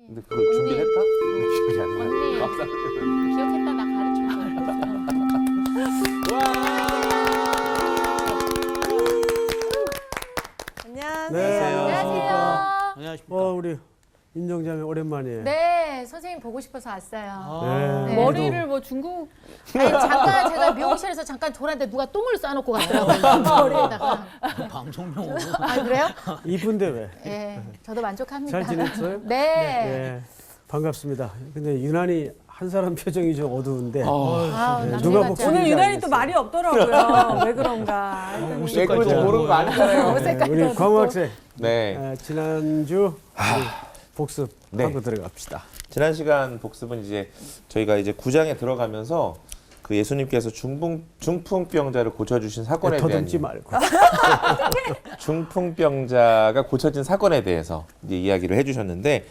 근데 그걸 준비했다? 기억이 안 나. 언니 기억했다 나 가르쳐. 안녕하세요. 네, 안녕하세요. 안녕하십니까. 우리 인정자매 오랜만이에요. 네, 선생님 보고 싶어서 왔어요. 네. 머리를 뭐 중국 아니, 잠깐 제가 미용실에서 잠깐 돌았는데 누가 똥을 싸놓고 갔더라고요. 머리에다가. 방송용. 아 그래요? 이쁜데 왜? 네, 저도 만족합니다. 잘 지냈어요? 네. 네, 반갑습니다. 근데 유난히 한 사람 표정이 좀 어두운데 아, 네, 남자 누가 같지 목소리- 않아요. 오늘 유난히 또 말이 없더라고요. 왜 그런가 했더니 왜 그런지 모르는 거 아니잖아요. 색깔도 우리 없고. 광우 학생 네. 지난주 우리 복습하고 네. 들어갑시다. 지난 시간 복습은 이제 저희가 이제 9장에 들어가면서 그 예수님께서 중풍병자를 고쳐주신 사건에 대한 더듬지 말고. 중풍병자가 고쳐진 사건에 대해서 이제 이야기를 해주셨는데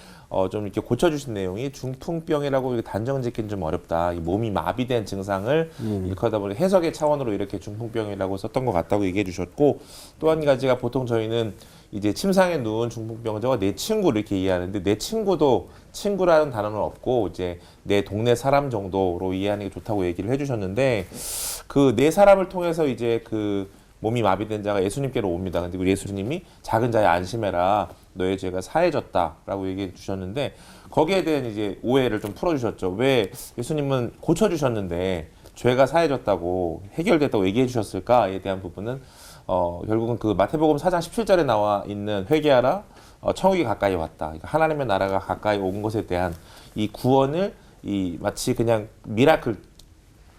좀 이렇게 고쳐주신 내용이 중풍병이라고 단정짓기는 좀 어렵다. 이 몸이 마비된 증상을 일컬다 보니 해석의 차원으로 이렇게 중풍병이라고 썼던 것 같다고 얘기해 주셨고 또 한 가지가 보통 저희는 이제 침상에 누운 중풍병자가 내 친구를 이렇게 이해하는데 내 친구도 친구라는 단어는 없고 이제 내 동네 사람 정도로 이해하는 게 좋다고 얘기를 해주셨는데 그 네 사람을 통해서 이제 그 몸이 마비된 자가 예수님께로 옵니다. 근데 그 예수님이 작은 자야 안심해라. 너의 죄가 사해졌다라고 얘기해 주셨는데 거기에 대한 이제 오해를 좀 풀어주셨죠. 왜 예수님은 고쳐주셨는데 죄가 사해졌다고 해결됐다고 얘기해 주셨을까에 대한 부분은 결국은 그 마태복음 4장 17절에 나와 있는 회개하라 천국이 가까이 왔다. 그러니까 하나님의 나라가 가까이 온 것에 대한 이 구원을 이 마치 그냥 미라클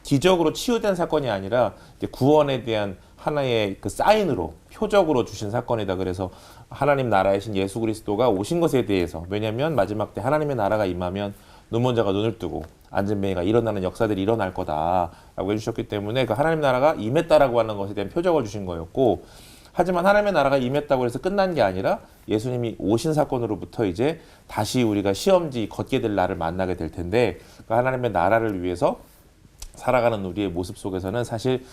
기적으로 치유된 사건이 아니라 이제 구원에 대한 하나의 그 사인으로 표적으로 주신 사건이다. 그래서 하나님 나라의 신 예수 그리스도가 오신 것에 대해서 왜냐하면 마지막 때 하나님의 나라가 임하면 눈먼 자가 눈을 뜨고 앉은 뱅이가 일어나는 역사들이 일어날 거다라고 해주셨기 때문에 그 하나님 나라가 임했다라고 하는 것에 대한 표적을 주신 거였고 하지만 하나님의 나라가 임했다고 해서 끝난 게 아니라 예수님이 오신 사건으로부터 이제 다시 우리가 시험지 걷게 될 날을 만나게 될 텐데 그 하나님의 나라를 위해서 살아가는 우리의 모습 속에서는 사실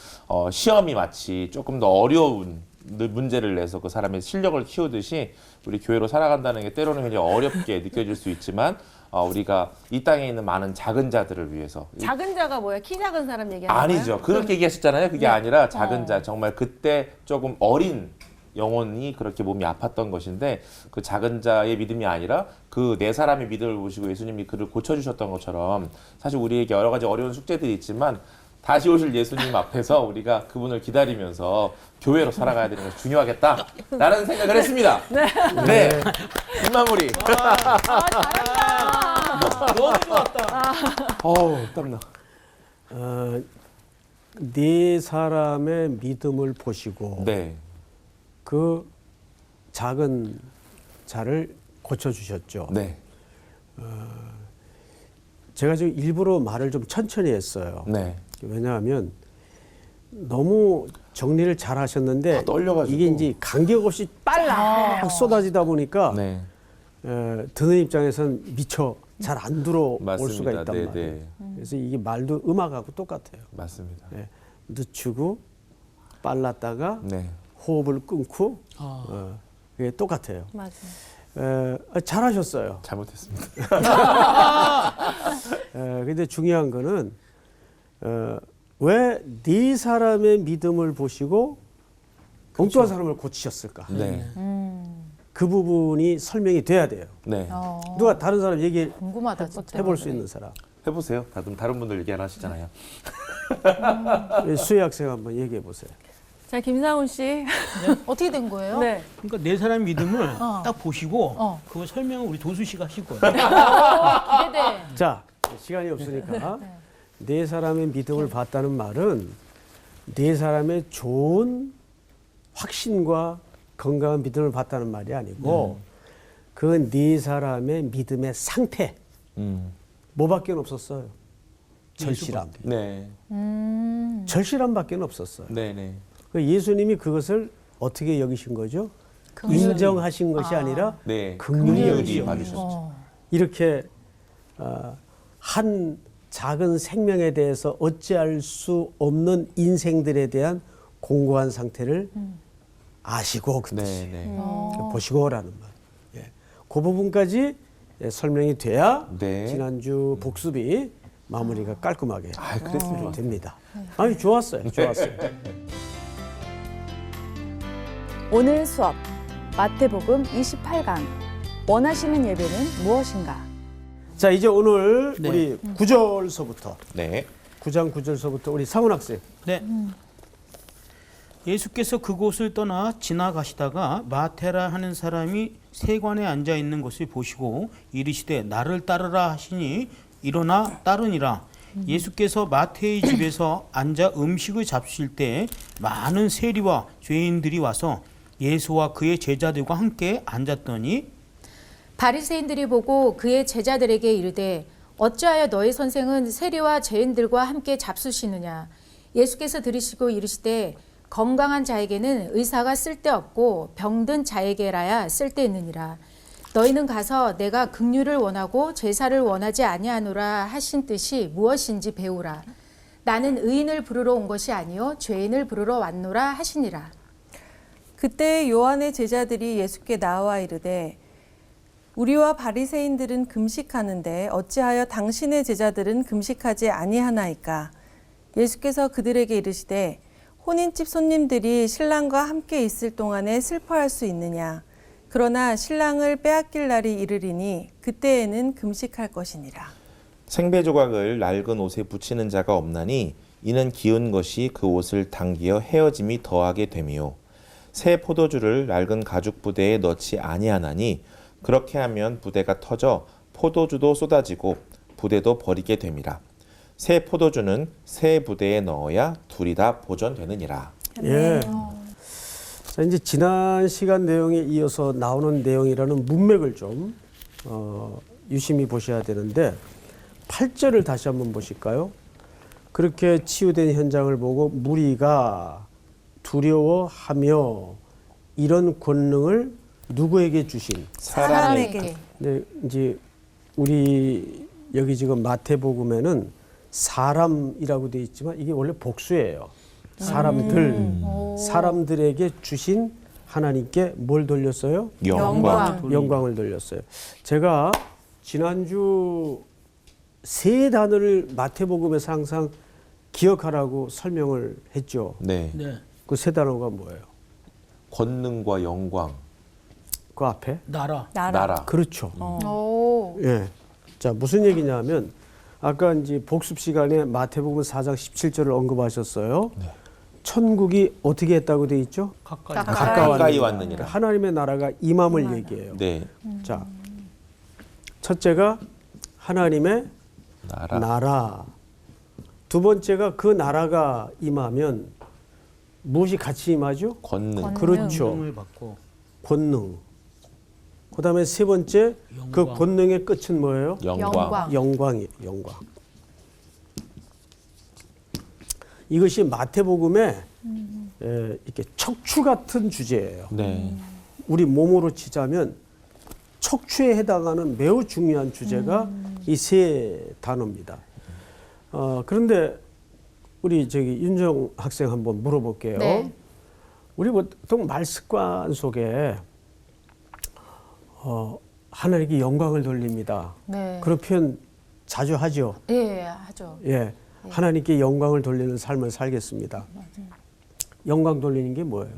시험이 마치 조금 더 어려운 문제를 내서 그 사람의 실력을 키우듯이 우리 교회로 살아간다는 게 때로는 굉장히 어렵게 느껴질 수 있지만 우리가 이 땅에 있는 많은 작은 자들을 위해서 작은 자가 뭐야? 키 작은 사람 얘기하는 거예요? 아니죠. 그렇게 얘기하셨잖아요. 그게 아니라 작은 자 정말 그때 조금 어린 영혼이 그렇게 몸이 아팠던 것인데 그 작은 자의 믿음이 아니라 그 네 사람의 믿음을 보시고 예수님이 그를 고쳐주셨던 것처럼 사실 우리에게 여러 가지 어려운 숙제들이 있지만 다시 오실 예수님 앞에서 우리가 그분을 기다리면서 교회로 살아가야 되는 것이 중요하겠다라는 생각을 했습니다. 네. 김마무리. 너무 좋았다. 땀나. 네 사람의 믿음을 보시고 네. 그 작은 자를 고쳐주셨죠. 네. 제가 지금 일부러 말을 좀 천천히 했어요. 네. 왜냐하면 너무 정리를 잘 하셨는데 떨려가지고. 이게 이제 간격 없이 빨라 쏟아지다 보니까 네. 듣는 입장에선 미처 잘 안 들어올 맞습니다. 수가 있단 네, 말이에요. 네. 그래서 이게 말도 음악하고 똑같아요. 맞습니다. 네. 늦추고 빨랐다가 네. 호흡을 끊고 그게 똑같아요. 맞아요. 잘하셨어요. 잘못했습니다. 근데 중요한 거는 왜 네 사람의 믿음을 보시고 엉뚱한 사람을 고치셨을까? 네. 그 부분이 설명이 돼야 돼요. 네. 누가 다른 사람 얘기 궁금하다 진짜. 해볼 수 있는 사람. 해보세요. 다른 분들 얘기 안 하시잖아요. 수혜 학생 한번 얘기해 보세요. 자, 김상훈 씨. 어떻게 된 거예요? 네. 그러니까 네 사람 믿음을 딱 보시고 그거 설명을 우리 도수 씨가 하실 거예요. 기대돼. 자, 시간이 없으니까 네 사람의 믿음을 봤다는 말은 네 사람의 좋은 확신과 건강한 믿음을 봤다는 말이 아니고 그 네 사람의 믿음의 상태 뭐밖에 없었어요. 절실함. 네. 절실함밖에 없었어요. 네. 네. 그 예수님이 그것을 어떻게 여기신 거죠? 인정하신 것이 아니라 네. 긍휼히 긍휼히 여기신 봐주셨죠. 이렇게 한 작은 생명에 대해서 어찌할 수 없는 인생들에 대한 공고한 상태를 아시고 그 뜻이에요. 네. 네. 보시고라는 말. 예. 그 부분까지 설명이 돼야 네. 지난주 복습이 마무리가 깔끔하게 그랬으면 됩니다. 아니 좋았어요. 좋았어요. 오늘 수업 마태복음 28강 원하시는 예배는 무엇인가? 자 이제 오늘 네. 우리 9절서부터 네. 9장 9절서부터 우리 상훈 학생. 네. 예수께서 그곳을 떠나 지나가시다가 마테라 하는 사람이 세관에 앉아 있는 것을 보시고 이르시되 나를 따르라 하시니 일어나 따르니라. 예수께서 마태의 집에서 앉아 음식을 잡수실 때 많은 세리와 죄인들이 와서 예수와 그의 제자들과 함께 앉았더니 바리새인들이 보고 그의 제자들에게 이르되 어찌하여 너희 선생은 세리와 죄인들과 함께 잡수시느냐. 예수께서 들으시고 이르시되 건강한 자에게는 의사가 쓸데없고 병든 자에게라야 쓸데있느니라. 너희는 가서 내가 긍휼을 원하고 제사를 원하지 아니하노라 하신 뜻이 무엇인지 배우라. 나는 의인을 부르러 온 것이 아니요 죄인을 부르러 왔노라 하시니라. 그때 요한의 제자들이 예수께 나와 이르되 우리와 바리새인들은 금식하는데 어찌하여 당신의 제자들은 금식하지 아니하나이까. 예수께서 그들에게 이르시되 혼인집 손님들이 신랑과 함께 있을 동안에 슬퍼할 수 있느냐. 그러나 신랑을 빼앗길 날이 이르리니 그때에는 금식할 것이니라. 생배 조각을 낡은 옷에 붙이는 자가 없나니 이는 기운 것이 그 옷을 당기어 헤어짐이 더하게 됨이요. 새 포도주를 낡은 가죽 부대에 넣지 아니하나니 그렇게 하면 부대가 터져 포도주도 쏟아지고 부대도 버리게 됨이라. 새 포도주는 새 부대에 넣어야 둘이 다 보존되느니라. 예. 자, 이제 지난 시간 내용에 이어서 나오는 내용이라는 문맥을 좀 유심히 보셔야 되는데 8절을 다시 한번 보실까요? 그렇게 치유된 현장을 보고 무리가 두려워하며 이런 권능을 누구에게 주신? 사람에게. 네, 이제 우리 여기 지금 마태복음에는 사람이라고 되어 있지만 이게 원래 복수예요. 사람들에게 주신 하나님께 뭘 돌렸어요? 영광을 돌렸어요. 제가 지난주 세 단어를 마태복음에서 항상 기억하라고 설명을 했죠. 네. 네. 그 세 단어가 뭐예요? 권능과 영광, 그 앞에? 나라. 나라. 그렇죠. 오. 예. 자, 무슨 얘기냐면 아까 이제 복습 시간에 마태복음 4장 17절을 언급하셨어요. 네. 천국이 어떻게 했다고 돼 있죠? 가까이. 가까이 왔느니라. 하나님의 나라가 임함을 얘기해요. 네. 자, 첫째가 하나님의 나라. 두 번째가 그 나라가 임하면 무엇이 같이 임하죠? 권능. 그렇죠. 권능을 받고 권능. 그다음에 세 번째 그 영광. 권능의 끝은 뭐예요? 영광. 영광이에요. 영광. 이것이 마태복음의 이렇게 척추 같은 주제예요. 네. 우리 몸으로 치자면 척추에 해당하는 매우 중요한 주제가 이 세 단어입니다. 그런데 우리 저기 윤정 학생 한번 물어볼게요. 네. 우리 보통 말 습관 속에 하나님께 영광을 돌립니다. 네. 그런 표현 자주 하죠. 예, 하죠. 예, 하나님께 영광을 돌리는 삶을 살겠습니다. 영광 돌리는 게 뭐예요?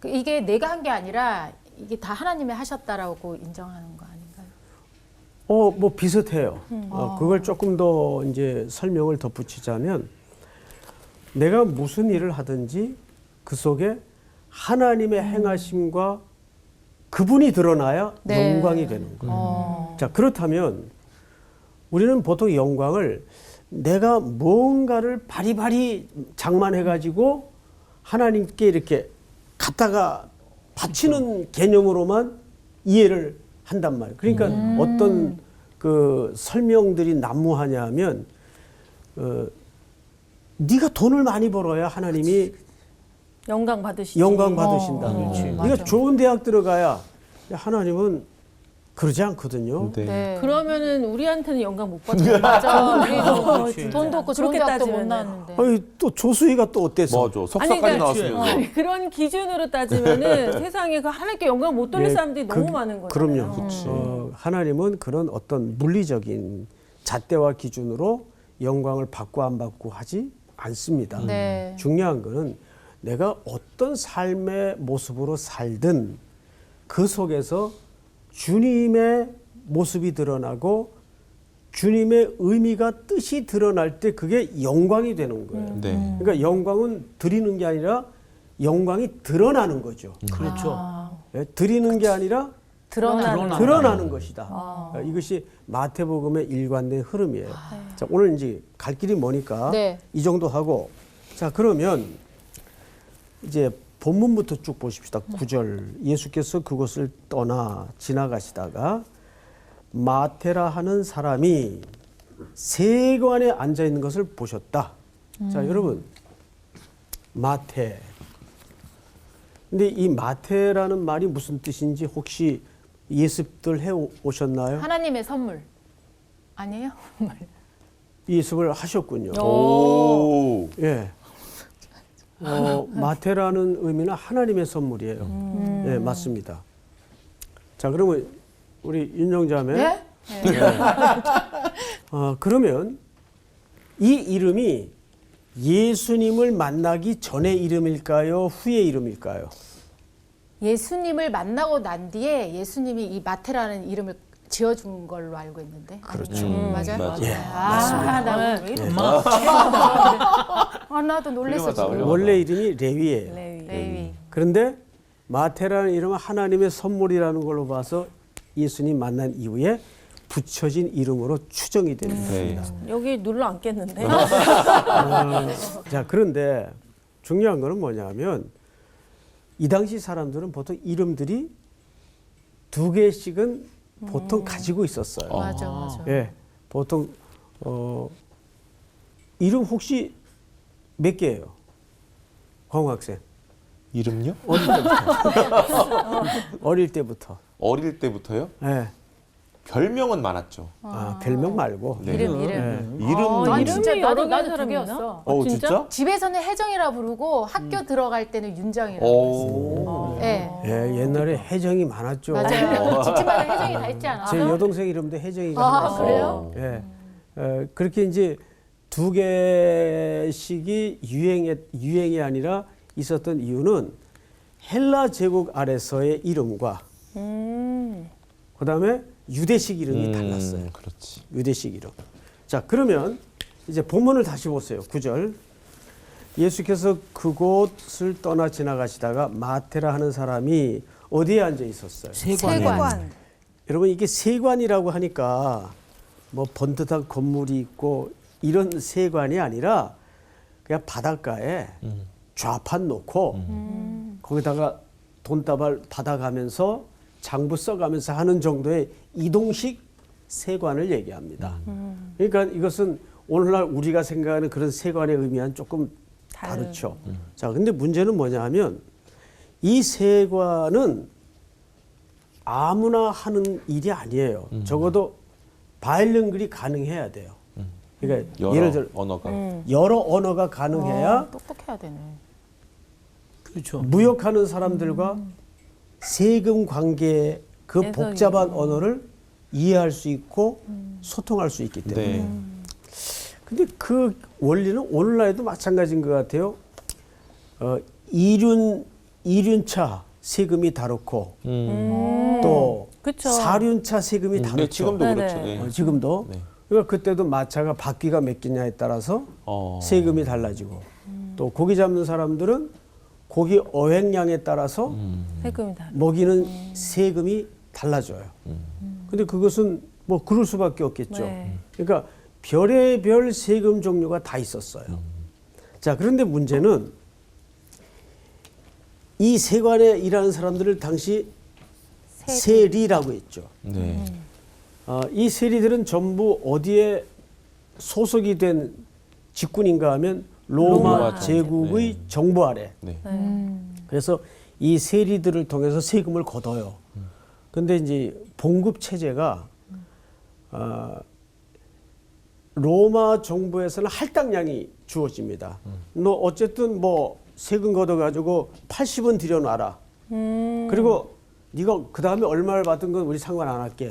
이게 내가 한 게 아니라 이게 다 하나님이 하셨다라고 인정하는 거 아닌가요? 뭐 비슷해요. 그걸 조금 더 이제 설명을 덧붙이자면 내가 무슨 일을 하든지 그 속에 하나님의 행하심과 그분이 드러나야 네. 영광이 되는 거예요. 자, 그렇다면 우리는 보통 영광을 내가 뭔가를 바리바리 장만해가지고 하나님께 이렇게 갖다가 바치는 개념으로만 이해를 한단 말이에요. 그러니까 어떤 그 설명들이 난무하냐면 네가 돈을 많이 벌어야 하나님이 영광 받으시지. 영광 받으신다. 그렇지. 네가 맞아. 좋은 대학 들어가야 하나님은 그러지 않거든요. 네. 네. 그러면은 우리한테는 영광 못 받죠. 맞아. 우리도 그렇지. 돈도 없고 좋은 그렇게 대학도 못 따지면은. 나왔는데. 아니 또 조수희가 또 어때서? 맞아. 석사까지 아니, 그러니까 나왔으면. 아니, 그런 기준으로 따지면은 세상에 그 하나님께 영광 못 돌릴 예, 사람들이 너무 많은 거잖아요. 그럼요. 하나님은 그런 어떤 물리적인 잣대와 기준으로 영광을 받고 안 받고 하지 않습니다. 네. 중요한 거는 내가 어떤 삶의 모습으로 살든 그 속에서 주님의 모습이 드러나고 주님의 의미가 뜻이 드러날 때 그게 영광이 되는 거예요. 네. 그러니까 영광은 드리는 게 아니라 영광이 드러나는 거죠. 그렇죠. 예, 드리는 게 아니라 드러나는 것이다. 이것이 마태복음의 일관된 흐름이에요. 자, 오늘 이제 갈 길이 머니까 네. 이 정도 하고 자, 그러면 이제 본문부터 쭉 보십시다. 9절. 예수께서 그곳을 떠나 지나가시다가 마테라 하는 사람이 세관에 앉아 있는 것을 보셨다. 자, 여러분. 마테. 근데 이 마테라는 말이 무슨 뜻인지 혹시 예습들 해 오셨나요? 하나님의 선물 아니에요? 예습을 하셨군요. 오. 예. 마테라는 의미는 하나님의 선물이에요. 예, 맞습니다. 자, 그러면 우리 윤정자매. 네? 그러면 이 이름이 예수님을 만나기 전의 이름일까요? 후의 이름일까요? 예수님을 만나고 난 뒤에 예수님이 이 마테라는 이름을 지어준 걸로 알고 있는데. 그렇죠. 맞아요? 맞아요. 예, 아, 나 왜 이래? 나도 놀랬어 훌륭하다, 지금. 훌륭하다. 원래 이름이 레위예요. 레위. 그런데 마테라는 이름은 하나님의 선물이라는 걸로 봐서 예수님 만난 이후에 붙여진 이름으로 추정이 되는 네. 겁니다. 여기 눌러 앉겠는데. 자, 그런데 중요한 거는 뭐냐면 이 당시 사람들은 보통 이름들이 2개씩은 보통 가지고 있었어요. 맞아, 맞아. 예, 보통 이름 혹시 몇 개예요? 광호 학생. 이름요? 어릴 때부터. 어릴 때부터요? 예. 별명은 많았죠. 별명 말고. 네. 이름. 예. 이름. 난 이름이 진짜 여러 나도 개인 두 사람이 있나? 개였어. 진짜? 집에서는 혜정이라 부르고 학교 들어갈 때는 윤정이라고 오. 했어요. 네. 예, 옛날에 혜정이 많았죠. 맞아요. 집집마다 혜정이 다 있지 않아? 제 여동생 이름도 혜정이가 아, 하나 있어요. 그래요? 예. 그렇게 이제 2개씩이 유행이 아니라 있었던 이유는 헬라 제국 아래서의 이름과 그다음에 유대식 이름이 달랐어요. 그렇지. 유대식 이름. 자, 그러면 이제 본문을 다시 보세요. 9절. 예수께서 그곳을 떠나 지나가시다가 마테라 하는 사람이 어디에 앉아 있었어요? 세관. 여러분, 이게 세관이라고 하니까 뭐 번듯한 건물이 있고 이런 세관이 아니라 그냥 바닷가에 좌판 놓고 거기다가 돈다발 받아가면서 장부 써가면서 하는 정도의 이동식 세관을 얘기합니다. 그러니까 이것은 오늘날 우리가 생각하는 그런 세관의 의미와는 조금 다르죠. 자, 근데 문제는 뭐냐 하면 이 세관은 아무나 하는 일이 아니에요. 적어도 바일링글이 가능해야 돼요. 그러니까 여러 예를 들어 언어가. 여러 언어가 가능해야 똑똑해야 되네. 그렇죠. 무역하는 사람들과 세금 관계 그 해석이. 복잡한 언어를 이해할 수 있고 소통할 수 있기 때문에. 네. 근데 그 원리는 오늘날에도 마찬가지인 것 같아요. 이륜차 세금이 다르고 또 그쵸. 사륜차 세금이 네, 다르죠. 지금도 네네. 그렇죠. 네. 지금도. 네. 그러니까 그때도 마차가 바퀴가 몇 개냐에 따라서 세금이 달라지고 또 고기 잡는 사람들은 고기 어획량에 따라서 세금이 다. 먹이는 세금이 달라져요. 근데 그것은 뭐 그럴 수밖에 없겠죠. 네. 그러니까 별의별 세금 종류가 다 있었어요. 자, 그런데 문제는 이 세관에 일하는 사람들을 당시 세리라고 했죠. 네. 이 세리들은 전부 어디에 소속이 된 직군인가 하면 로마 로마 제국의 네. 정부 아래. 네. 그래서 이 세리들을 통해서 세금을 걷어요. 근데 이제 봉급 체제가 로마 정부에서는 할당량이 주어집니다. 너 어쨌든 뭐 세금 걷어가지고 80원 들여놔라. 그리고 네가 그 다음에 얼마를 받은 건 우리 상관 안 할게.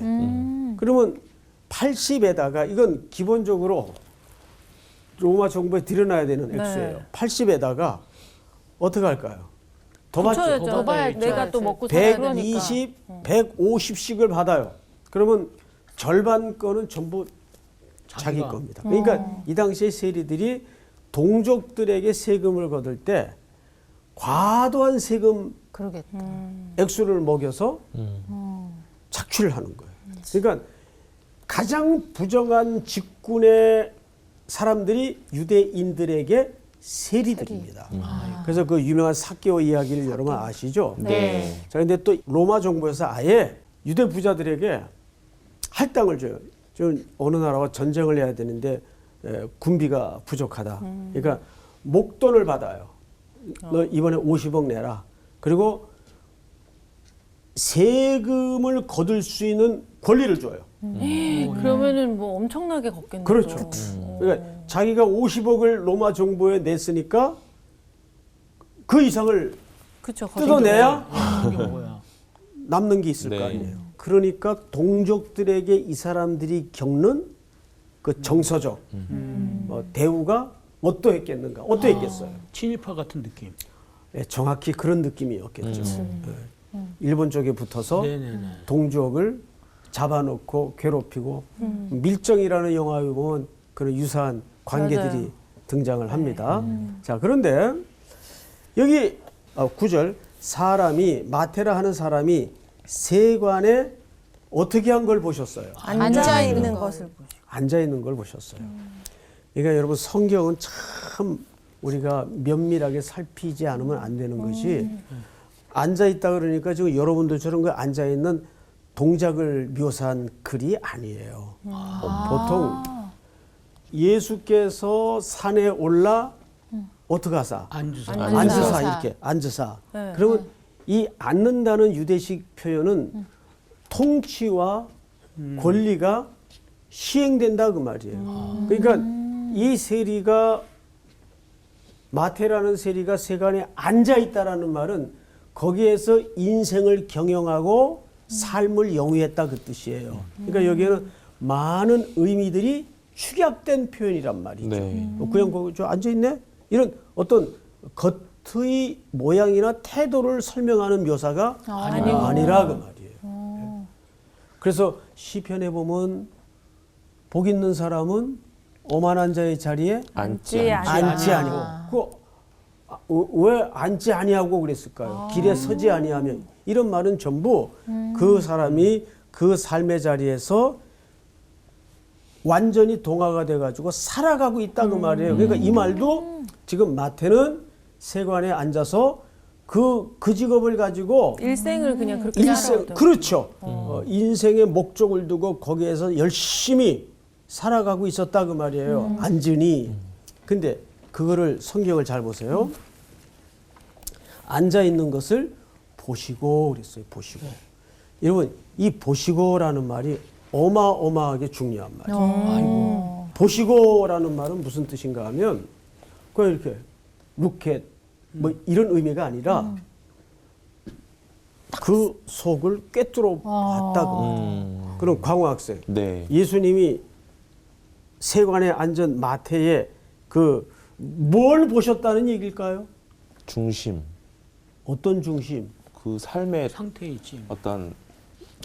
그러면 80에다가 이건 기본적으로 로마 정부에 들여놔야 되는 액수예요. 네. 80에다가 어떻게 할까요? 더 받죠. 붙여야죠. 더 받아야죠. 내가 또 먹고 살아야 되니까. 120, 150씩을 받아요. 그러면 절반 거는 전부 자기 자기가. 겁니다. 그러니까 이 당시에 세리들이 동족들에게 세금을 거둘 때 과도한 세금 그러겠다. 액수를 먹여서 착취를 하는 거예요. 그러니까 가장 부정한 직군의 사람들이 유대인들에게 세리들입니다. 그래서 그 유명한 삭개오 이야기를 여러분 아시죠? 네. 자, 근데 또 로마 정부에서 아예 유대 부자들에게 할당을 줘요. 지금 어느 나라와 전쟁을 해야 되는데 군비가 부족하다. 그러니까 목돈을 받아요. 너 이번에 50억 내라. 그리고 세금을 거둘 수 있는 권리를 줘요. 그러면은 뭐 엄청나게 걷겠네요. 그렇죠. 그러니까 자기가 50억을 로마 정부에 냈으니까 그 이상을 그렇죠. 뜯어내야 이게 뭐야? 남는 게 있을 네. 거 아니에요. 그러니까 동족들에게 이 사람들이 겪는 그 정서적 대우가 어떠했겠는가? 어떠했겠어요? 친일파 같은 느낌. 예, 정확히 그런 느낌이었겠죠. 예. 일본 쪽에 붙어서 네네네. 동족을 잡아놓고 괴롭히고 밀정이라는 영화에 보면 그런 유사한 관계들이 맞아요. 등장을 합니다. 자, 그런데 여기 9절 사람이 마테라 하는 사람이 세관에 어떻게 한 걸 보셨어요? 앉아 있는 있는 거. 것을 보시고. 앉아 있는 걸 보셨어요. 그러니까 여러분 성경은 참 우리가 면밀하게 살피지 않으면 안 되는 것이 앉아 있다 그러니까 지금 여러분들처럼 그 앉아 있는 동작을 묘사한 글이 아니에요. 보통 예수께서 산에 올라 어떻게 하사? 안주사. 앉으사 이렇게 앉으사. 네. 그러면 이 앉는다는 유대식 표현은 통치와 권리가 시행된다 그 말이에요. 그러니까 이 세리가 마테라는 세리가 세관에 앉아 있다라는 말은 거기에서 인생을 경영하고 삶을 영위했다 그 뜻이에요. 그러니까 여기에는 많은 의미들이 축약된 표현이란 말이죠. 네. 그냥 거기 저 앉아 있네 이런 어떤 겉의 모양이나 태도를 설명하는 묘사가 아니라 그 말이에요. 그래서 시편에 보면 복 있는 사람은 오만한 자의 자리에 앉지 앉지 아니고 왜 앉지 아니하고 그랬을까요? 길에 서지 아니하면 이런 말은 전부 그 사람이 그 삶의 자리에서 완전히 동화가 돼가지고 살아가고 있다 그 말이에요. 그러니까 이 말도 지금 마태는 세관에 앉아서 그 직업을 가지고 일생을 그냥 그렇게 일생 살아오던. 그렇죠. 인생의 목적을 두고 거기에서 열심히 살아가고 있었다 그 말이에요. 앉으니. 근데 그거를 성경을 잘 보세요. 앉아 있는 것을 보시고 그랬어요. 보시고. 여러분 이 보시고라는 말이 어마어마하게 중요한 말이에요. 보시고라는 말은 무슨 뜻인가 하면 그 이렇게 look at 뭐 이런 의미가 아니라 그 속을 꿰뚫어 봤다고. 그럼 광호 학생, 네. 예수님이 세관에 앉은 마태의 그 뭘 보셨다는 얘기일까요? 중심. 어떤 중심? 그 삶의 상태에 있지. 어떤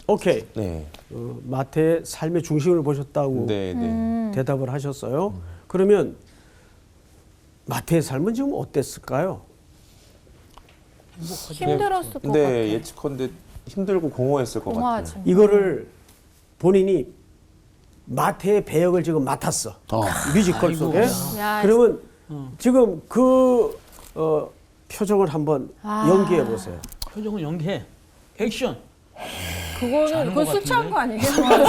오케이. 네. 마태의 삶의 중심을 보셨다고 네, 네. 대답을 하셨어요. 그러면 마태의 삶은 지금 어땠을까요? 힘들었을 것 같아. 네, 예측컨대 힘들고 공허했을 것 같아요. 공허하지. 이거를 본인이 마태의 배역을 지금 맡았어. 뮤지컬 속에. 야, 그러면 지금 그 표정을 한번 연기해 보세요. 표정을 연기해. 액션. 그거는 자는 그거 것 술 취한 같은데? 거 아니에요?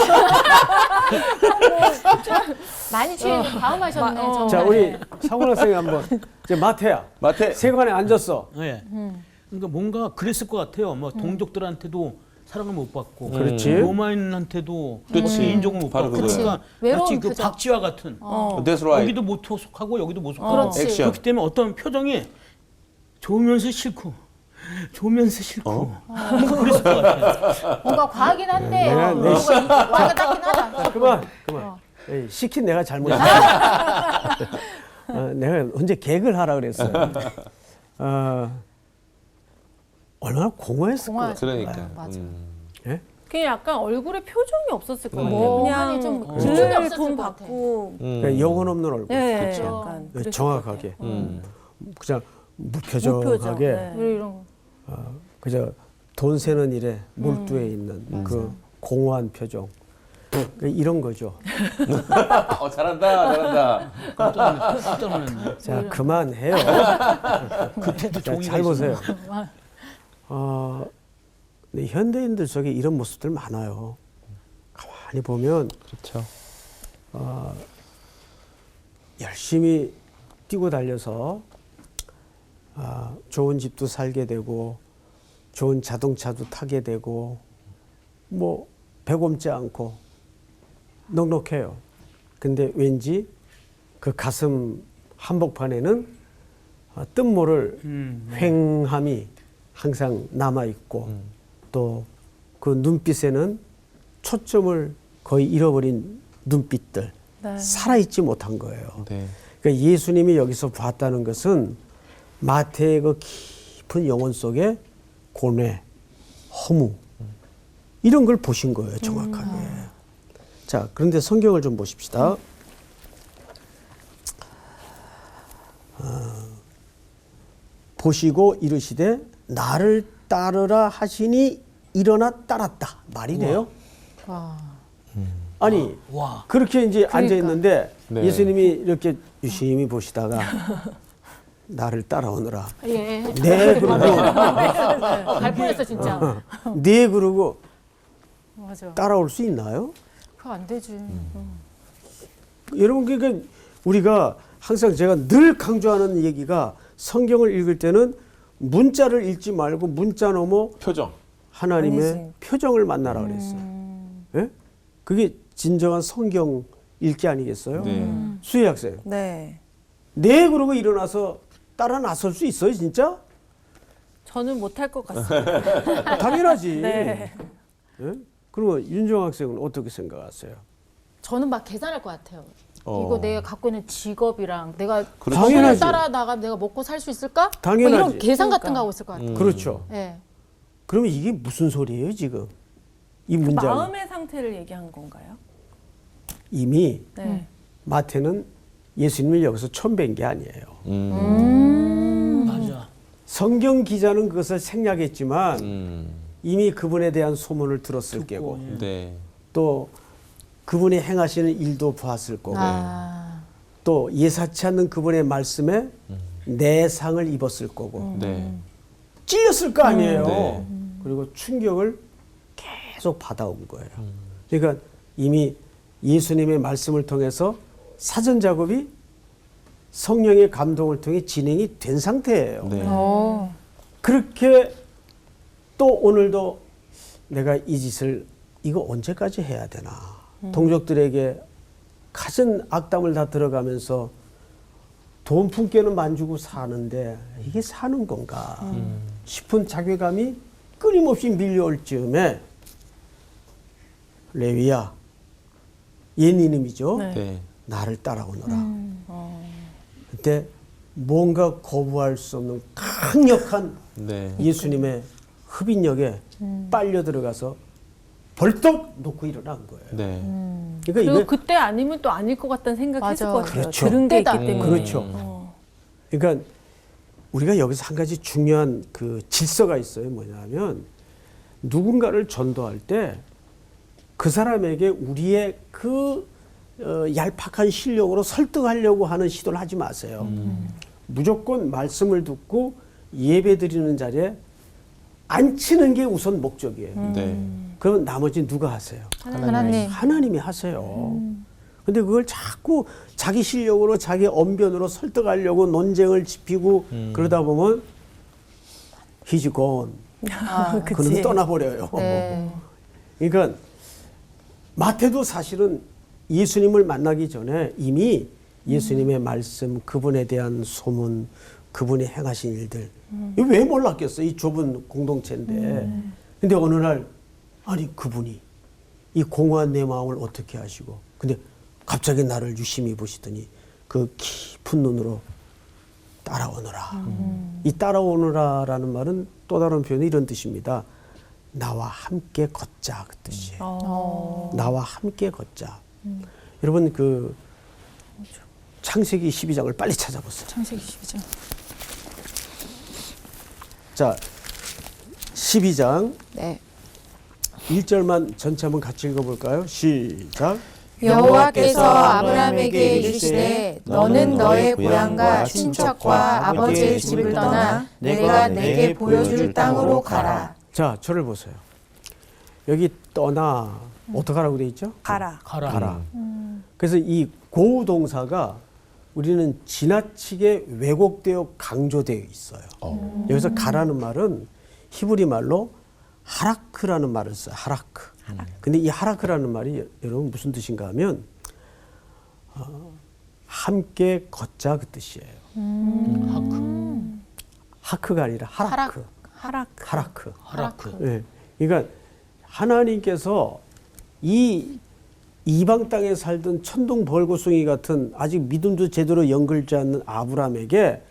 많이 취해서 과음하셨네. 정말. 자, 우리 상원 학생이 한번 이제 마태야. 마태. 세관에 앉았어. 네. 그러니까 뭔가 그랬을 것 같아요. 뭐 동족들한테도 사랑을 못 받고 그렇지. 로마인한테도 그렇지. 인정을 못 바로 받고 그거예요. 그러니까 외로운 마치 그 표정. 박쥐와 같은 That's right. 여기도 못 속하고 여기도 못 속하고 그렇지. 액션. 그렇기 때문에 어떤 표정이 좋으면서 싫고 좋으면서 싫고 뭔가 그랬을 것 같아요. 뭔가 과하긴 한데 내가 뭔가 와가 닿긴 하다. 그만. 에이, 시킨 내가 잘못했어. 내가 언제 개그를 하라 그랬어요. 얼마나 공허했을 공허. 거야. 그러니까. 맞아. 예? 그냥 약간 얼굴에 표정이 없었을 것 같아요. 멍하니 좀 그냥 기운이 늘 없었을 돈 것 같아. 받고 그러니까 영혼 없는 얼굴. 네, 그렇죠. 약간 그랬을 정확하게. 것 같아요. 그냥 무표정, 무표정하게 네. 왜 이런 거. 그저 돈 세는 일에 몰두해 있는 그 공허한 표정. 그러니까 이런 거죠. 잘한다. 깜짝 놀랐네. 자, 그만해요. 그때도 자, 종이가 잘 보세요. 있었는데. 근데 현대인들 속에 이런 모습들 많아요. 가만히 보면 그렇죠. 열심히 뛰고 달려서 좋은 집도 살게 되고 좋은 자동차도 타게 되고 뭐 배곰지 않고 넉넉해요. 근데 왠지 그 가슴 한복판에는 뜻 모를 휑함이 항상 남아 있고 또 그 눈빛에는 초점을 거의 잃어버린 눈빛들 네. 살아있지 못한 거예요. 네. 그러니까 예수님이 여기서 봤다는 것은 마태의 그 깊은 영혼 속에 고뇌, 허무 이런 걸 보신 거예요, 정확하게. 자, 그런데 성경을 좀 보십시다. 보시고 이르시되 나를 따르라 하시니 일어나 따랐다. 말이 돼요? 와. 아니 와. 그렇게 이제 앉아 있는데 네. 예수님이 이렇게 유심히 보시다가 나를 따라오너라. 예. 네 그러고 갈 뻔했어 진짜. 네 그러고 맞아. 따라올 수 있나요? 그거 안 되지. 여러분 그러니까 우리가 항상 제가 늘 강조하는 얘기가 성경을 읽을 때는 문자를 읽지 말고 문자 넘어 표정. 하나님의 아니지. 표정을 만나라 그랬어요. 예? 그게 진정한 성경 읽기 아니겠어요? 네. 수혜 학생. 네. 네 그러고 일어나서 따라 나설 수 있어요, 진짜? 저는 못할 것 같습니다. 당연하지. 네. 예? 그러면 윤정 학생은 어떻게 생각하세요? 저는 막 계산할 것 같아요. 어. 이거 내가 갖고 있는 직업이랑 내가 그렇죠. 당연하지. 따라 나가 내가 먹고 살 수 있을까? 당연하지. 뭐 이런 계산 같은 그러니까. 거 하고 있을 것 같아요. 그렇죠. 예. 그러면 이게 무슨 소리예요, 지금? 이 그 문장 마음의 상태를 얘기한 건가요? 이미 네. 마태는 예수님을 여기서 처음 뵌 게 아니에요. 맞아. 성경 기자는 그것을 생략했지만 이미 그분에 대한 소문을 들었을 게고 네. 또 그분이 행하시는 일도 보았을 거고 아. 또 예사치 않는 그분의 말씀에 내상을 입었을 거고 네. 찔렸을 거 아니에요. 네. 그리고 충격을 계속 받아온 거예요. 그러니까 이미 예수님의 말씀을 통해서 사전 작업이 성령의 감동을 통해 진행이 된 상태예요. 네. 어. 그렇게 또 오늘도 내가 이 짓을 이거 언제까지 해야 되나. 동족들에게 갖은 악담을 다 들어가면서 돈 품께는 안 주고 사는데 이게 사는 건가 싶은 자괴감이 끊임없이 밀려올 즈음에 레위야 옛 이름이죠. 네. 네. 나를 따라오너라. 그때 뭔가 거부할 수 없는 강력한 네. 예수님의 흡인력에 빨려 들어가서 벌떡 놓고 일어난 거예요. 네. 그러니까 그리고 이게 그때 아니면 또 아닐 것 같다는 생각했을 맞아. 것 같아요. 그렇죠. 들은 게 있기 그때다. 때문에. 그렇죠. 그러니까 우리가 여기서 한 가지 중요한 그 질서가 있어요. 뭐냐면 누군가를 전도할 때 그 사람에게 우리의 그 얄팍한 실력으로 설득하려고 하는 시도를 하지 마세요. 무조건 말씀을 듣고 예배 드리는 자리에 앉히는 게 우선 목적이에요. 네. 그러면 나머지 누가 하세요? 하나님. 하나님이 하세요. 근데 그걸 자꾸 자기 실력으로 자기 언변으로 설득하려고 논쟁을 짚이고 그러다 보면 he's gone. 아, 그는 떠나버려요. 네. 그러니까 마태도 사실은 예수님을 만나기 전에 이미 예수님의 말씀, 그분에 대한 소문, 그분이 행하신 일들 이거 왜 몰랐겠어? 이 좁은 공동체인데. 근데 어느 날 아니 그분이 이 공허한 내 마음을 어떻게 하시고 근데 갑자기 나를 유심히 보시더니 그 깊은 눈으로 따라오너라. 이 따라오너라라는 말은 또 다른 표현이 이런 뜻입니다. 나와 함께 걷자 그 뜻이에요. 나와 함께 걷자. 여러분 그 창세기 12장을 빨리 찾아보세요. 창세기 12장. 자, 12장 네. 1절만 전체 한번 같이 읽어볼까요? 시작. 여호와께서 아브라함에게 이르시되 너는 너의 고향과 친척과 아버지의 집을 떠나 내가 내게 보여줄 땅으로 가라. 자, 저를 보세요. 여기 떠나 어떡하라고 돼 있죠? 가라. 가라. 그래서 이 고 동사가 우리는 지나치게 왜곡되어 강조되어 있어요. 여기서 가라는 말은 히브리 말로 하라크라는 말을 써요. 하라크. 근데 이 하라크라는 말이 여러분 무슨 뜻인가 하면 함께 걷자 그 뜻이에요. 하크가 아니라 하라크. 하라크. 예. 그러니까 하나님께서 이 이방 땅에 살던 천둥 벌거숭이 같은 아직 믿음도 제대로 연결되지 않는 아브라함에게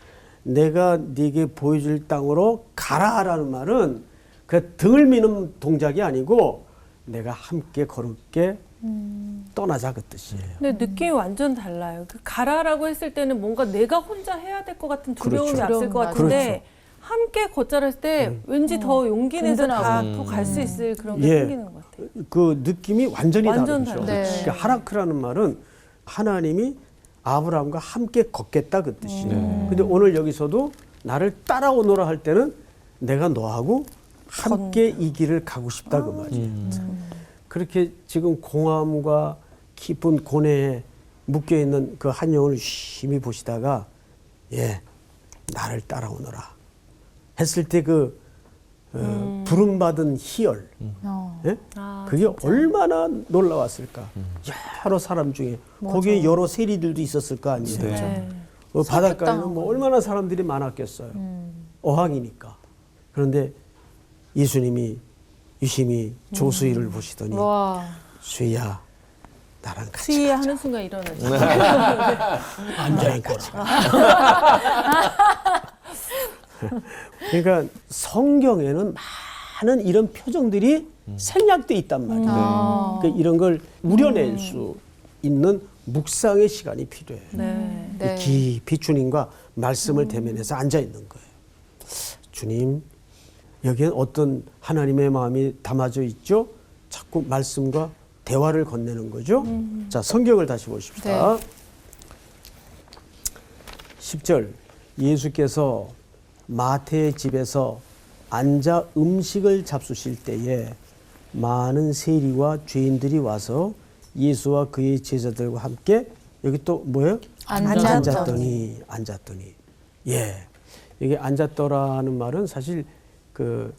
내가 네게 보여줄 땅으로 가라라는 말은 그 등을 미는 동작이 아니고 내가 함께 걸을게 떠나자 그 뜻이에요. 근데 느낌이 완전 달라요. 그 가라라고 했을 때는 뭔가 내가 혼자 해야 될 것 같은 두려움이 그렇죠. 앞설 것 같은데 함께 걷자를 했을 때 왠지 더 용기 내서 더 갈 수 있을 그런 게 예. 생기는 것 같아요. 그 느낌이 완전히 완전 다르죠. 달라요. 네. 그러니까 하라크라는 말은 하나님이 아브라함과 함께 걷겠다 그 뜻이에요. 근데 오늘 여기서도 나를 따라오너라 할 때는 내가 너하고 함께 이 길을 가고 싶다 그 말이에요. 그렇게 지금 공허함과 깊은 고뇌에 묶여 있는 그 한 영혼을 심히 보시다가 예 나를 따라오너라 했을 때 그 부름받은 희열 예? 그게 얼마나 놀라웠을까. 여러 사람 중에 거기에 여러 세리들도 있었을 거 아니에요. 네. 바닷가에는 뭐 얼마나 사람들이 많았겠어요. 어항이니까. 그런데 예수님이 유심히 조수희를 보시더니 와. 수희야 나랑 같이 수위 가자. 하는 순간 일어나죠. 나랑 같이 가자. 그러니까 성경에는 많은 이런 표정들이 생략돼 있단 말이에요. 그러니까 이런 걸 우려낼 수 있는 묵상의 시간이 필요해요. 네. 네. 깊이 주님과 말씀을 대면해서 앉아 있는 거예요. 주님, 여기엔 어떤 하나님의 마음이 담아져 있죠? 자꾸 말씀과 대화를 건네는 거죠. 자, 성경을 다시 보십시다. 네. 10절 예수께서 마태의 집에서 앉아 음식을 잡수실 때에 많은 세리와 죄인들이 와서 예수와 그의 제자들과 함께 여기 또 뭐예요? 앉았더니 예 여기 앉았더라는 말은 사실 그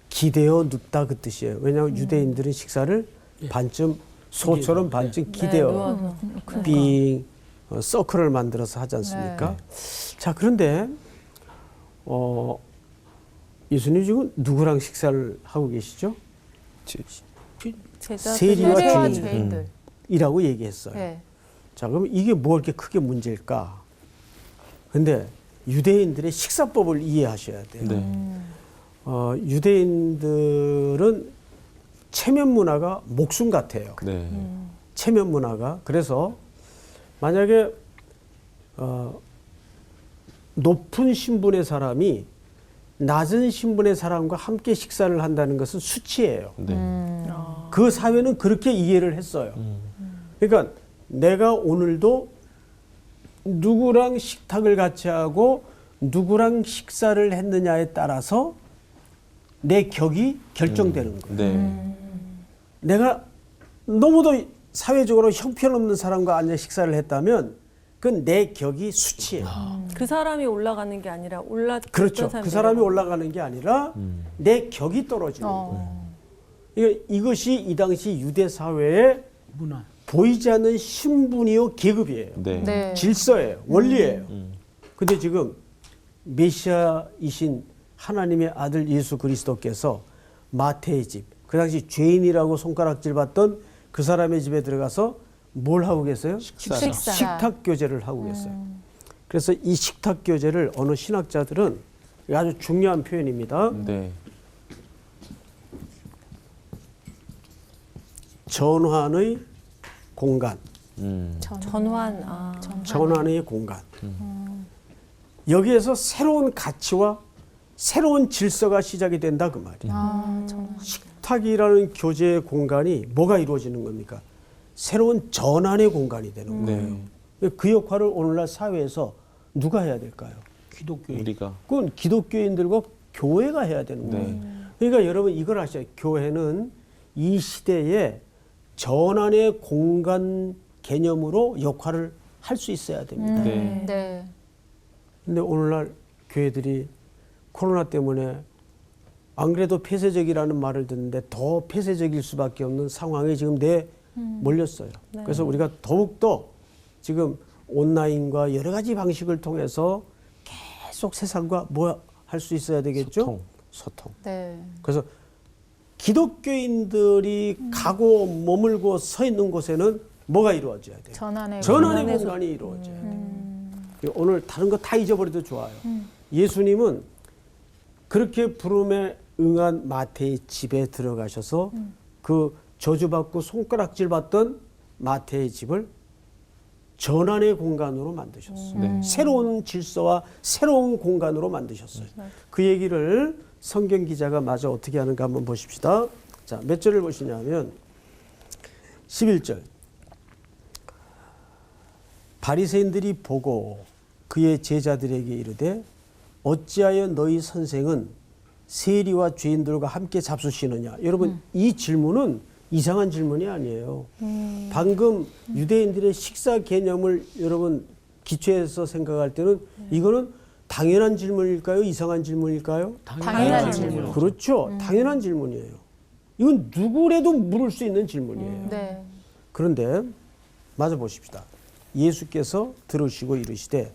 기대어 눕다 그 뜻이에요. 왜냐하면 유대인들은 식사를 반쯤 소처럼 반쯤 기대어 누워서. 빙 서클을 만들어서 하지 않습니까? 자 그런데 예수님 지금 누구랑 식사를 하고 계시죠? 세리와 세리와 죄인. 죄인들. 이라고 얘기했어요. 네. 자, 그럼 이게 뭐 이렇게 크게 문제일까? 근데 유대인들의 식사법을 이해하셔야 돼요. 네. 유대인들은 체면 문화가 목숨 같아요. 네. 체면 문화가. 그래서 만약에 높은 신분의 사람이 낮은 신분의 사람과 함께 식사를 한다는 것은 수치예요. 네. 그 사회는 그렇게 이해를 했어요. 그러니까 내가 오늘도 누구랑 식탁을 같이 하고 누구랑 식사를 했느냐에 따라서 내 격이 결정되는 거예요. 네. 내가 너무도 사회적으로 형편없는 사람과 앉아 식사를 했다면 그건 내 격이 수치예요. 그 사람이 올라가는 게 아니라 올랐던 그렇죠. 사람이 그 사람이 내려가는 올라가는 게 아니라 내 격이 떨어지는 거예요. 이것이 이 당시 유대 사회의 문화. 보이지 않는 신분이요 계급이에요. 네. 네. 질서예요. 원리예요. 근데 지금 메시아이신 하나님의 아들 예수 그리스도께서 마태의 집, 그 당시 죄인이라고 손가락질 받던 그 사람의 집에 들어가서 뭘 하고 계세요? 식사. 식탁 교제를 하고 계세요. 그래서 이 식탁 교제를 어느 신학자들은 아주 중요한 표현입니다. 네. 전환의 공간. 전환. 아. 전환의 공간. 여기에서 새로운 가치와 새로운 질서가 시작이 된다 그 말이에요. 식탁이라는 교제의 공간이 뭐가 이루어지는 겁니까? 새로운 전환의 공간이 되는 거예요. 그 역할을 오늘날 사회에서 누가 해야 될까요? 기독교인. 우리가. 그건 기독교인들과 교회가 해야 되는 거예요. 그러니까 여러분 이걸 아셔야 교회는 이 시대에 전환의 공간 개념으로 역할을 할 수 있어야 됩니다. 네. 네. 근데 오늘날 교회들이 코로나 때문에 안 그래도 폐쇄적이라는 말을 듣는데 더 폐쇄적일 수밖에 없는 상황에 지금 몰렸어요. 그래서 우리가 더욱더 지금 온라인과 여러 가지 방식을 통해서 계속 세상과 뭐 할 수 있어야 되겠죠? 소통. 네. 그래서 기독교인들이 가고 머물고 서 있는 곳에는 뭐가 이루어져야 돼요? 전환의 전환의 공간이 이루어져야 돼요. 오늘 다른 거 다 잊어버려도 좋아요. 예수님은 그렇게 부름에 응한 마태의 집에 들어가셔서 그 저주받고 손가락질 받던 마태의 집을 전환의 공간으로 만드셨어요. 새로운 질서와 새로운 공간으로 만드셨어요. 그 얘기를 성경 기자가 마저 어떻게 하는가 한번 보십시다. 자, 몇 절을 보시냐면 11절. 바리새인들이 보고 그의 제자들에게 이르되 어찌하여 너희 선생은 세리와 죄인들과 함께 잡수시느냐. 여러분 이 질문은 이상한 질문이 아니에요. 방금 유대인들의 식사 개념을 여러분 기초해서 생각할 때는 이거는 당연한 질문일까요? 이상한 질문일까요? 당연한 질문. 그렇죠. 당연한 질문이에요. 이건 누구라도 물을 수 있는 질문이에요. 네. 그런데 마저 보십시다. 예수께서 들으시고 이르시되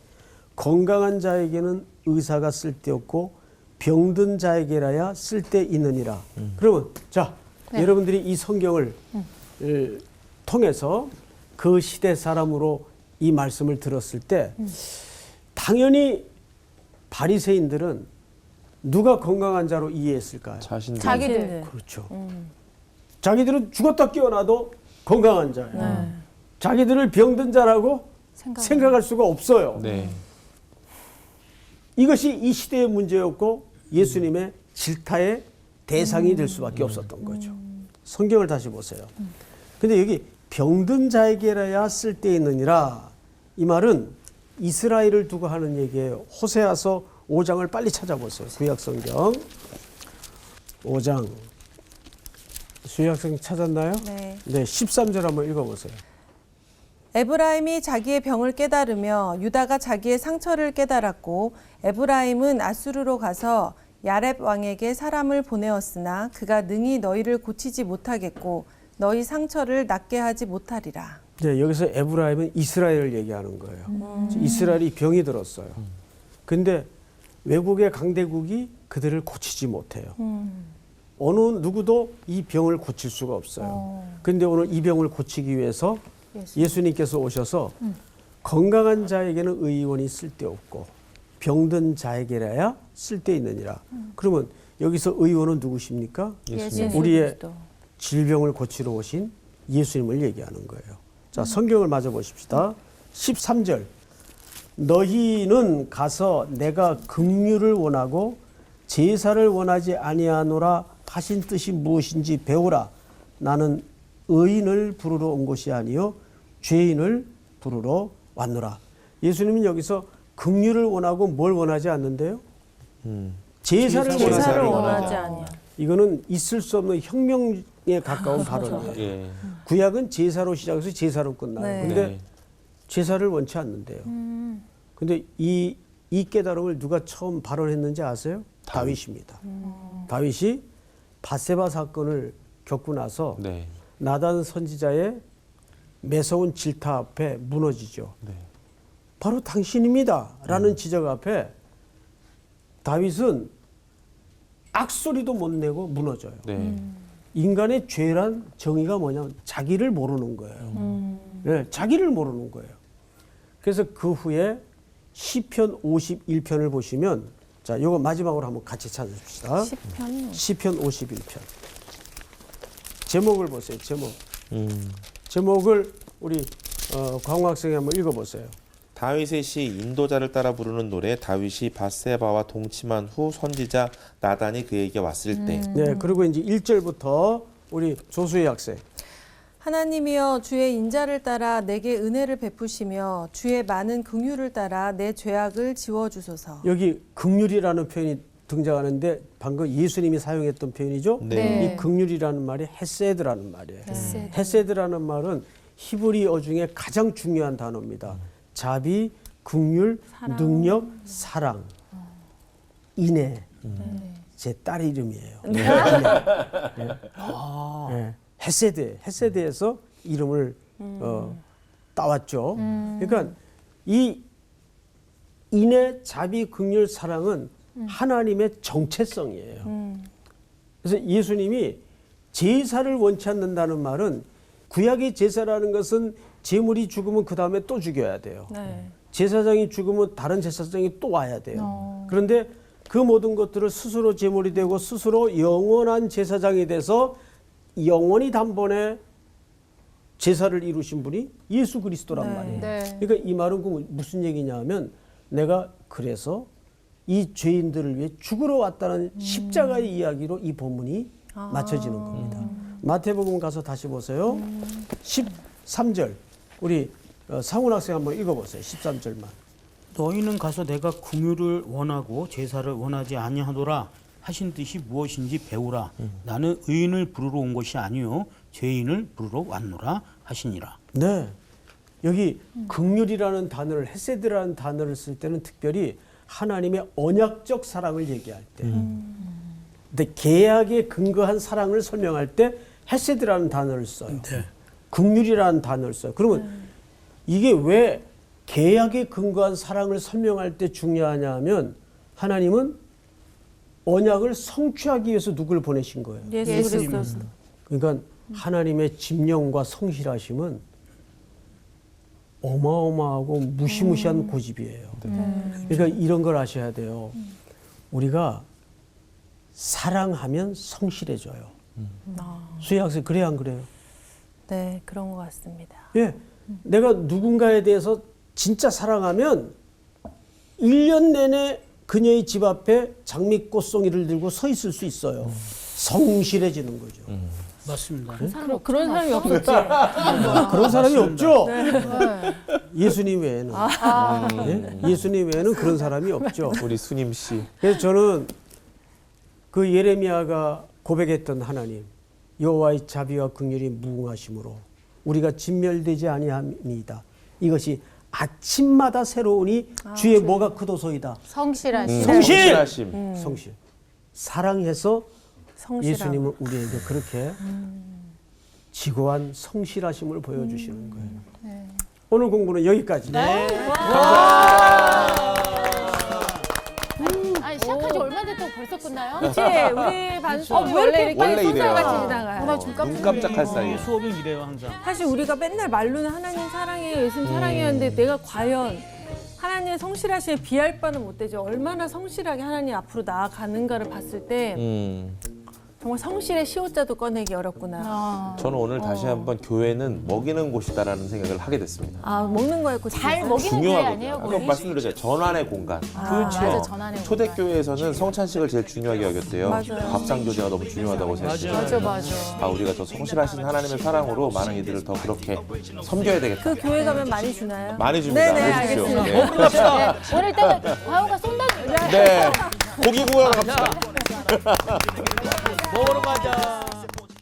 건강한 자에게는 의사가 쓸데없고 병든 자에게라야 쓸데있느니라. 그러면 자 네. 여러분들이 이 성경을 통해서 그 시대 사람으로 이 말씀을 들었을 때 당연히 바리새인들은 누가 건강한 자로 이해했을까요? 자신들. 자기들. 그렇죠. 자기들은 죽었다 깨어나도 건강한 자예요. 자기들을 병든 자라고 생각할 수가 없어요. 네. 이것이 이 시대의 문제였고 예수님의 질타의 대상이 될 수밖에 없었던 거죠. 성경을 다시 보세요. 근데 여기 병든 자에게라야 쓸데있느니라 이 말은 이스라엘을 두고 하는 얘기예요. 호세아서 5장을 빨리 찾아보세요. 구약성경 5장 구약성경 찾았나요? 네. 네, 13절 한번 읽어보세요. 에브라임이 자기의 병을 깨달으며 유다가 자기의 상처를 깨달았고 에브라임은 아수르로 가서 야렙 왕에게 사람을 보내었으나 그가 능히 너희를 고치지 못하겠고 너희 상처를 낫게 하지 못하리라. 네, 여기서 에브라임은 이스라엘을 얘기하는 거예요. 이스라엘이 병이 들었어요. 근데 외국의 강대국이 그들을 고치지 못해요. 어느 누구도 이 병을 고칠 수가 없어요. 근데 오늘 이 병을 고치기 위해서 예수님께서 오셔서 건강한 자에게는 의원이 쓸데없고 병든 자에게라야 쓸데있느니라. 그러면 여기서 의원은 누구십니까? 예수님. 우리의 질병을 고치러 오신 예수님을 얘기하는 거예요. 자, 성경을 마저 보십시다. 13절. 너희는 가서 내가 긍휼을 원하고 제사를 원하지 아니하노라 하신 뜻이 무엇인지 배우라. 나는 의인을 부르러 온 것이 아니요 죄인을 부르러 왔노라. 예수님은 여기서 긍휼을 원하고 뭘 원하지 않는데요? 제사를 원하지 아니야. 이거는 있을 수 없는 혁명에 가까운 발언이에요. 예. 구약은 제사로 시작해서 제사로 끝나요. 네. 근데 네. 제사를 원치 않는데요. 근데 이 깨달음을 누가 처음 발언했는지 아세요? 다윗입니다. 다윗이 밧세바 사건을 겪고 나서 네. 나단 선지자의 매서운 질타 앞에 무너지죠. 네. 바로 당신입니다. 라는 지적 앞에 다윗은 악소리도 못 내고 무너져요. 네. 인간의 죄란 정의가 뭐냐면 자기를 모르는 거예요. 네, 자기를 모르는 거예요. 그래서 그 후에 시편 51편을 보시면 자, 요거 마지막으로 한번 같이 찾아줍시다. 시편 51편. 제목을 보세요. 제목. 제목을 우리 광호 학생이 한번 읽어보세요. 다윗의 시 인도자를 따라 부르는 노래. 다윗이 밧세바와 동침한 후 선지자 나단이 그에게 왔을 때. 네, 그리고 이제 1절부터 우리 조수희 학생. 하나님이여 주의 인자를 따라 내게 은혜를 베푸시며 주의 많은 긍휼을 따라 내 죄악을 지워주소서. 여기 긍휼이라는 표현이 등장하는데 방금 예수님이 사용했던 표현이죠. 네. 이 긍휼이라는 말이 헤세드라는 말이에요. 헤세드. 헤세드라는 말은 히브리어 중에 가장 중요한 단어입니다. 자비, 긍휼, 능력, 사랑, 인애. 제 딸 이름이에요. 인애. 네. 헤세드에서 이름을 따왔죠. 그러니까 이 인애, 자비, 긍휼, 사랑은 하나님의 정체성이에요. 그래서 예수님이 제사를 원치 않는다는 말은 구약의 제사라는 것은 제물이 죽으면 그 다음에 또 죽여야 돼요. 네. 제사장이 죽으면 다른 제사장이 또 와야 돼요. 그런데 그 모든 것들을 스스로 제물이 되고 스스로 영원한 제사장이 돼서 영원히 단번에 제사를 이루신 분이 예수 그리스도란 말이에요. 네. 그러니까 이 말은 그 무슨 얘기냐면 내가 그래서 이 죄인들을 위해 죽으러 왔다는 십자가의 이야기로 이 본문이 맞춰지는 겁니다. 마태복음 가서 다시 보세요. 13절 우리 상훈 학생 한번 읽어보세요. 13절만. 너희는 가서 내가 긍휼을 원하고 제사를 원하지 아니하노라 하신 뜻이 무엇인지 배우라. 나는 의인을 부르러 온 것이 아니요 죄인을 부르러 왔노라 하시니라. 네. 여기 긍휼이라는 단어를 헤세드라는 단어를 쓸 때는 특별히 하나님의 언약적 사랑을 얘기할 때. 근데 계약에 근거한 사랑을 설명할 때 헤세드라는 단어를 써요. 긍휼이라는 단어를 써요. 그러면 이게 왜 계약에 근거한 사랑을 설명할 때 중요하냐 하면 하나님은 언약을 성취하기 위해서 누구를 보내신 거예요. 예수 그리스도. 그러니까 하나님의 집념과 성실하심은 어마어마하고 무시무시한 고집이에요. 그러니까 이런 걸 아셔야 돼요. 우리가 사랑하면 성실해져요. 수희 학생 그래요 안 그래요? 네, 그런 것 같습니다. 예, 내가 누군가에 대해서 진짜 사랑하면 1년 내내 그녀의 집 앞에 장미꽃송이를 들고 서 있을 수 있어요. 성실해지는 거죠. 맞습니다. 그런 사람이 없었지. 그런 사람이 없죠. 예수님 외에는. 예? 예수님 외에는 그런 사람이 없죠. 우리 수님 씨. 그래서 저는 그 예레미야가 고백했던 하나님, 여호와의 자비와 긍휼이 무궁하심으로 우리가 진멸되지 아니함이다. 이것이 아침마다 새로우니 주의 뭐가 크도소이다. 성실하심. 성실하심. 성실. 사랑해서 성실함. 예수님은 우리에게 그렇게 지고한 성실하심을 보여주시는 거예요. 오늘 공부는 여기까지. 아니 시작한 지 얼마 됐다고 벌써 끝나요? 그치? 우리 반수업 원래 이렇게 원래 이래요. 순서같이 지나가요. 나 지금 눈 깜짝할 사이에. 수업은 이래요 항상. 사실 우리가 맨날 말로는 하나님 사랑해요, 예수님 사랑해요 하는데 내가 과연 하나님의 성실하심에 비할 바는 못 되죠. 얼마나 성실하게 하나님 앞으로 나아가는가를 봤을 때 정말 성실의 시옷자도 꺼내기 어렵구나. 저는 오늘 다시 한번 교회는 먹이는 곳이다라는 생각을 하게 됐습니다. 아, 먹는 거였고 잘 먹이는 교회 아니에요? 아까 거기? 말씀드렸잖아요. 전환의 공간. 맞아, 전환의 초대교회에서는 성찬식을 제일 중요하게 여겼대요. 맞아요. 밥상교제가 너무 중요하다고 생각해요. 맞아. 아, 우리가 더 성실하신 하나님의 사랑으로 많은 이들을 더 그렇게 섬겨야 되겠다. 그 교회 가면 많이 주나요? 많이 줍니다. 네네, 해주십시오. 알겠습니다. 네. 오늘 때는 과호가 쏜다. 네. 고기 구우러 갑시다. 먹으러 가자.